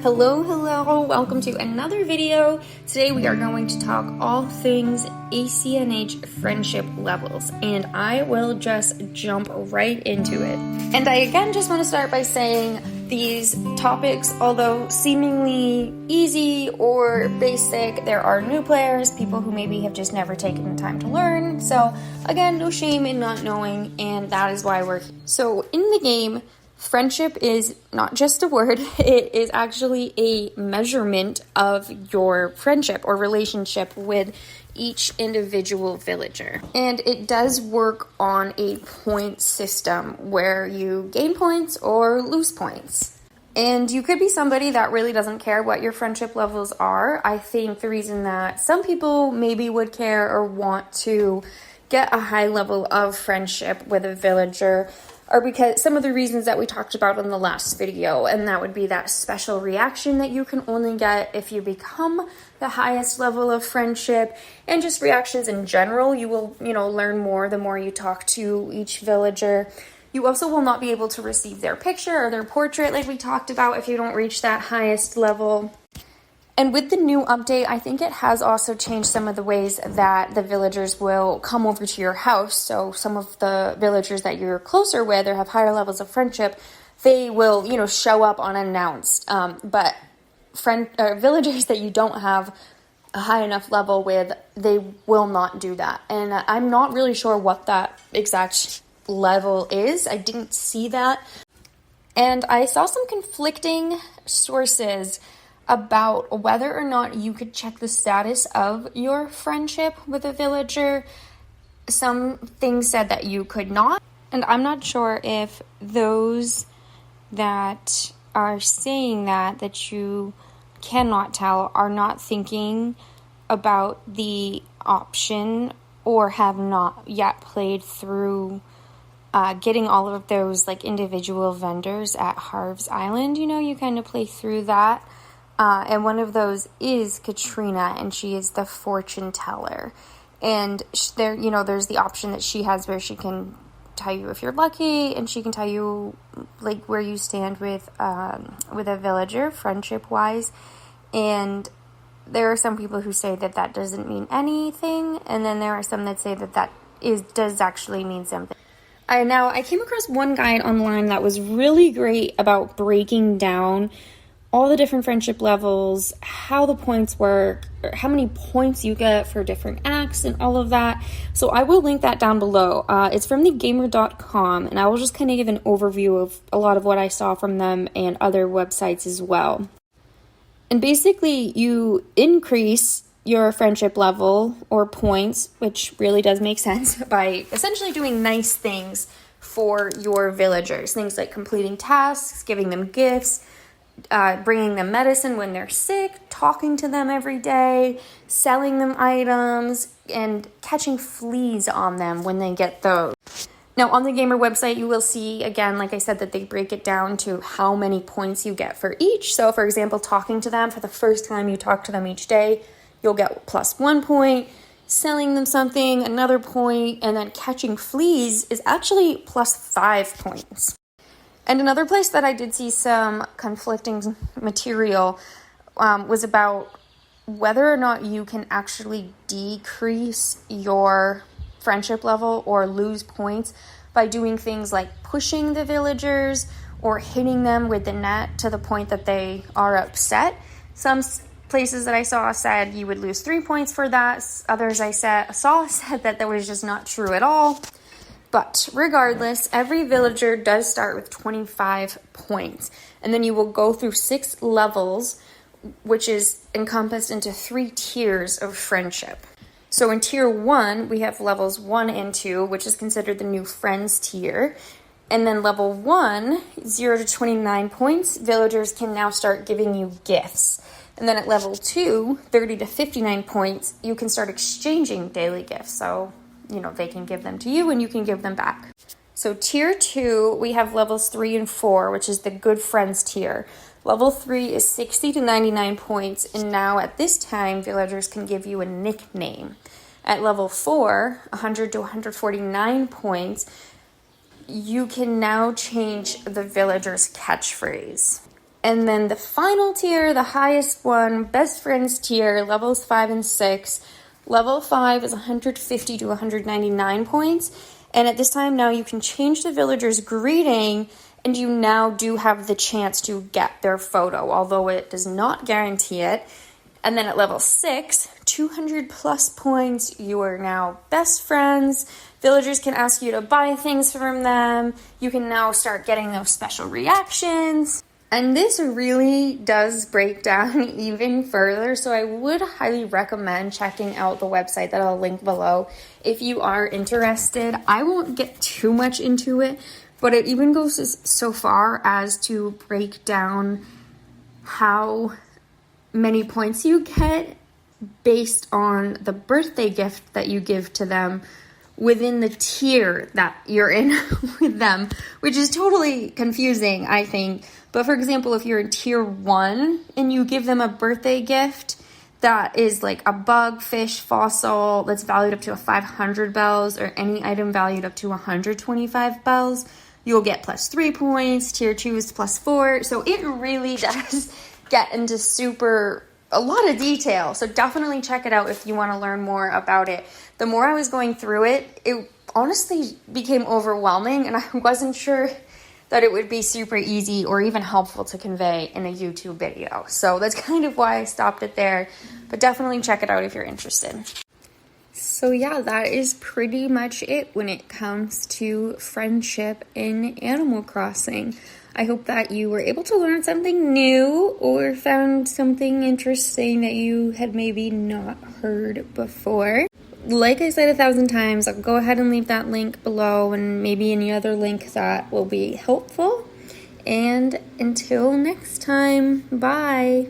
Hello, welcome to another video. Today we are going to talk all things ACNH friendship levels, and I will just jump right into it. And I again just want to start by saying these topics, although seemingly easy or basic, there are new players, people who maybe have just never taken the time to learn. So again, no shame in not knowing, and that is why we're here. So in the game, friendship is not just a word, it is actually a measurement of your friendship or relationship with each individual villager. And it does work on a point system where you gain points or lose points. And you could be somebody that really doesn't care what your friendship levels are. I think the reason that some people maybe would care or want to get a high level of friendship with a villager are because some of the reasons that we talked about in the last video, and that would be that special reaction that you can only get if you become the highest level of friendship, and just reactions in general. You will, learn more the more you talk to each villager. You also will not be able to receive their picture or their portrait like we talked about if you don't reach that highest level. And with the new update, I think it has also changed some of the ways that the villagers will come over to your house. So some of the villagers that you're closer with or have higher levels of friendship, they will, show up unannounced. But villagers that you don't have a high enough level with, they will not do that. And I'm not really sure what that exact level is. I didn't see that. And I saw some conflicting sources about whether or not you could check the status of your friendship with a villager. Some things said that you could not, and I'm not sure if those that are saying that you cannot tell are not thinking about the option or have not yet played through getting all of those individual vendors at Harv's Island. You kind of play through that. And one of those is Katrina, and she is the fortune teller. And there's the option that she has where she can tell you if you're lucky, and she can tell you where you stand with a villager friendship wise. And there are some people who say that doesn't mean anything, and then there are some that say that does actually mean something. I came across one guide online that was really great about breaking down all the different friendship levels, how the points work, or how many points you get for different acts and all of that. So I will link that down below. It's from thegamer.com, and I will just kind of give an overview of a lot of what I saw from them and other websites as well. And basically, you increase your friendship level or points, which really does make sense, by essentially doing nice things for your villagers. Things like completing tasks, giving them gifts, bringing them medicine when they're sick, talking to them every day, selling them items, and catching fleas on them when they get those. Now, on the Gamer website, you will see, again, like I said, that they break it down to how many points you get for each. So, for example, talking to them for the first time you talk to them each day, you'll get +1 point. Selling them something, another point, and then catching fleas is actually +5 points. And another place that I did see some conflicting material was about whether or not you can actually decrease your friendship level or lose points by doing things like pushing the villagers or hitting them with the net to the point that they are upset. Some places that I saw said you would lose 3 points for that. Others I saw said that was just not true at all. But regardless, every villager does start with 25 points. And then you will go through 6 levels, which is encompassed into 3 tiers of friendship. So in tier 1, we have levels 1 and 2, which is considered the new friends tier. And then level 1, 0 to 29 points, villagers can now start giving you gifts. And then at level 2, 30 to 59 points, you can start exchanging daily gifts. So they can give them to you and you can give them back. So tier 2, we have levels 3 and 4, which is the good friends tier. Level 3 is 60 to 99 points, and now at this time, villagers can give you a nickname. At level 4, 100 to 149 points, you can now change the villager's catchphrase. And then the final tier, the highest one, best friends tier, levels 5 and 6. Level 5 is 150 to 199 points. And at this time now you can change the villager's greeting, and you now do have the chance to get their photo, although it does not guarantee it. And then at level 6, 200 plus points, you are now best friends. Villagers can ask you to buy things from them. You can now start getting those special reactions. And this really does break down even further, so I would highly recommend checking out the website that I'll link below if you are interested. I won't get too much into it, but it even goes so far as to break down how many points you get based on the birthday gift that you give to them within the tier that you're in with them, which is totally confusing, I think. But for example, if you're in tier 1 and you give them a birthday gift that is like a bug, fish, fossil that's valued up to 500 bells, or any item valued up to 125 bells, you'll get plus 3 points. Tier 2 is plus 4. So it really does get into a lot of detail. So definitely check it out if you want to learn more about it. The more I was going through it, it honestly became overwhelming, and I wasn't sure that it would be super easy or even helpful to convey in a YouTube video. So that's kind of why I stopped it there, but definitely check it out if you're interested. So yeah, that is pretty much it when it comes to friendship in Animal Crossing. I hope that you were able to learn something new or found something interesting that you had maybe not heard before. Like I said 1,000 times, I'll go ahead and leave that link below, and maybe any other link that will be helpful. And until next time, bye!